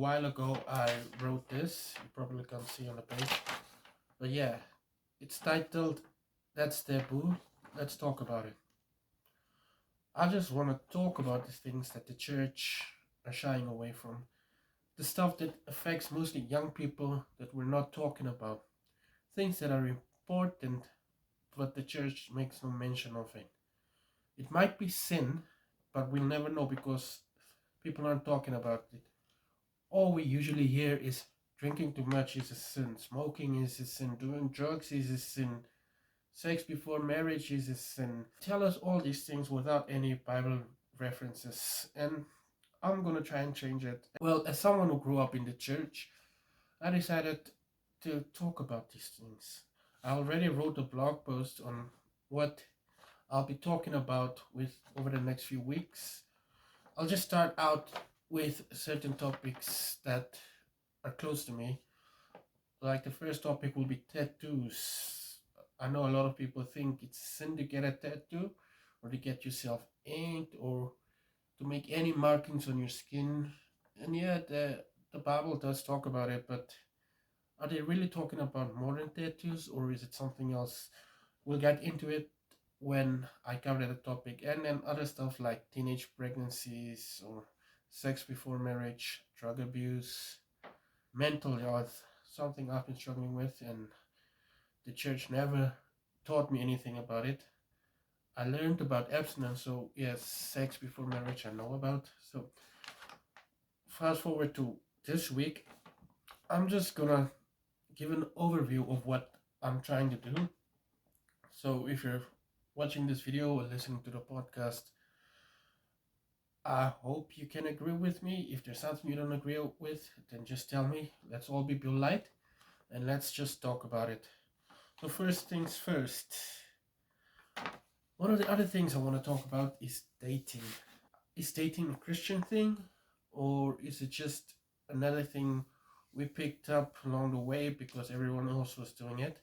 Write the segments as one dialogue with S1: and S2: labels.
S1: while ago I wrote this. You probably can't see on the page. But yeah, it's titled That's Taboo. Let's talk about it. I just want to talk about the things that the church are shying away from. The stuff that affects mostly young people that we're not talking about. Things that are important, but the church makes no mention of it. It might be sin, but we'll never know because people aren't talking about it. All we usually hear is drinking too much is a sin, smoking is a sin, doing drugs is a sin, sex before marriage is a sin. Tell us all these things without any Bible references, and I'm gonna try and change it. Well, as someone who grew up in the church, I decided to talk about these things. I already wrote a blog post on what I'll be talking about with over the next few weeks. I'll just start out with certain topics that are close to me. Like the first topic will be tattoos. I know a lot of people think it's a sin to get a tattoo or to get yourself inked or to make any markings on your skin. And yeah, the Bible does talk about it, but are they really talking about modern tattoos or is it something else? We'll get into it when I cover the topic. And then other stuff like teenage pregnancies or sex before marriage, drug abuse, mental health, something I've been struggling with, and the church never taught me anything about it. I learned about abstinence, so yes, sex before marriage I know about. So fast forward to this week, I'm just gonna give an overview of what I'm trying to do. So if you're watching this video or listening to the podcast, I hope you can agree with me. If there's something you don't agree with, then just tell me. Let's all be polite and let's just talk about it. So first things first. One of the other things I want to talk about is dating. Is dating a Christian thing or is it just another thing we picked up along the way because everyone else was doing it?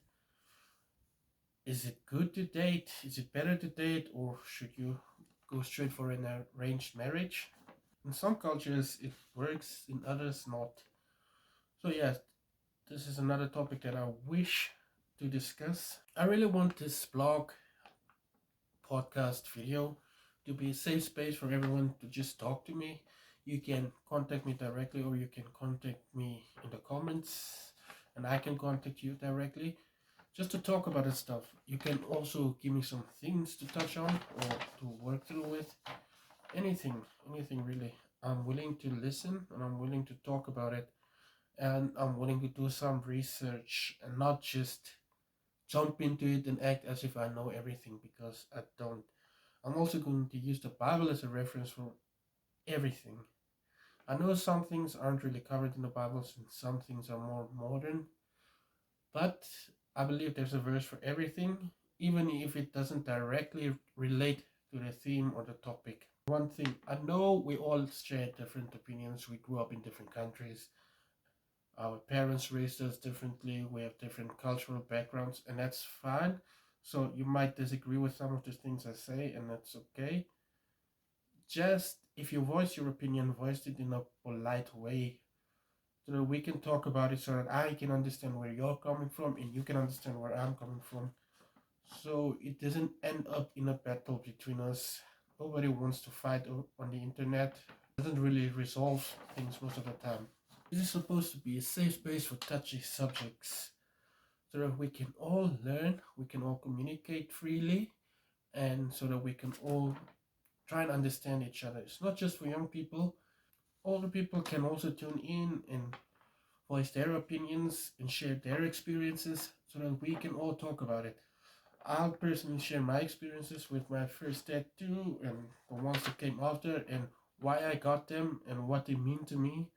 S1: Is it good to date? Is it better to date or should you go straight for an arranged marriage? In some cultures it works, in others not. So yes, this is another topic that I wish to discuss. I really want this blog, podcast, video to be a safe space for everyone to just talk to me. You can contact me directly or you can contact me in the comments and I can contact you directly just to talk about this stuff. You can also give me some things to touch on or to work through with. Anything really. I'm willing to listen and I'm willing to talk about it and I'm willing to do some research and not just jump into it and act as if I know everything because I don't. I'm also going to use the Bible as a reference for everything. I know some things aren't really covered in the Bible and some things are more modern, but I believe there's a verse for everything, even if it doesn't directly relate to the theme or the topic. One thing, I know we all share different opinions. We grew up in different countries. Our parents raised us differently. We have different cultural backgrounds, and that's fine. So you might disagree with some of the things I say, and that's okay. Just if you voice your opinion, voice it in a polite way so that we can talk about it so that I can understand where you're coming from and you can understand where I'm coming from. So it doesn't end up in a battle between us. Nobody wants to fight on the internet. It doesn't really resolve things most of the time. This is supposed to be a safe space for touchy subjects so that we can all learn, we can all communicate freely, and so that we can all try and understand each other. It's not just for young people. Older people can also tune in and voice their opinions and share their experiences so that we can all talk about it. I'll personally share my experiences with my first tattoo and the ones that came after and why I got them and what they mean to me.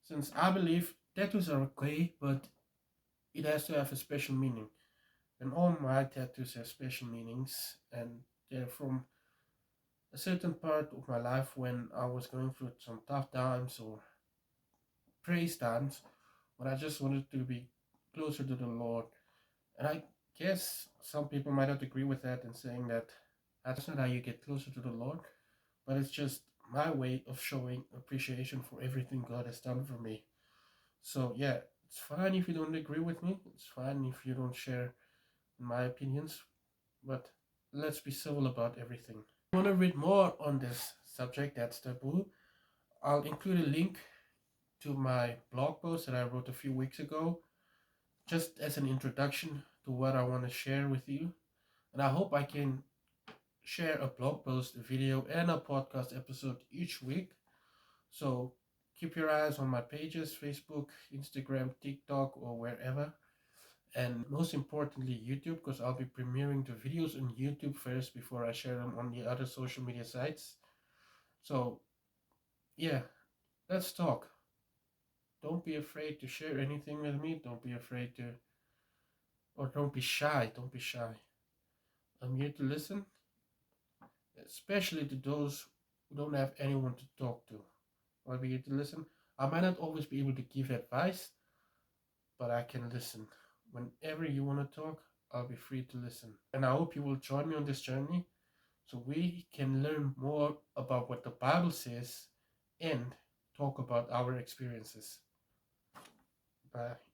S1: Since I believe tattoos are okay, but it has to have a special meaning. And all my tattoos have special meanings and they're from a certain part of my life when I was going through some tough times or praise times when I just wanted to be closer to the Lord. And I guess some people might not agree with that and saying that that's not how you get closer to the Lord, but it's just my way of showing appreciation for everything God has done for me. So yeah, it's fine if you don't agree with me. It's fine if you don't share my opinions, but let's be civil about everything. If you want to read more on this subject, that's taboo, I'll include a link to my blog post that I wrote a few weeks ago, just as an introduction to what I want to share with you. And I hope I can share a blog post, a video, and a podcast episode each week. So keep your eyes on my pages, Facebook, Instagram, TikTok, or wherever. And most importantly, YouTube, because I'll be premiering the videos on YouTube first before I share them on the other social media sites. So yeah, let's talk. Don't be afraid to share anything with me. Don't be afraid to, or don't be shy. Don't be shy. I'm here to listen, especially to those who don't have anyone to talk to. I'll be here to listen. I might not always be able to give advice, but I can listen. Whenever you want to talk, I'll be free to listen. And I hope you will join me on this journey so we can learn more about what the Bible says and talk about our experiences. Bye.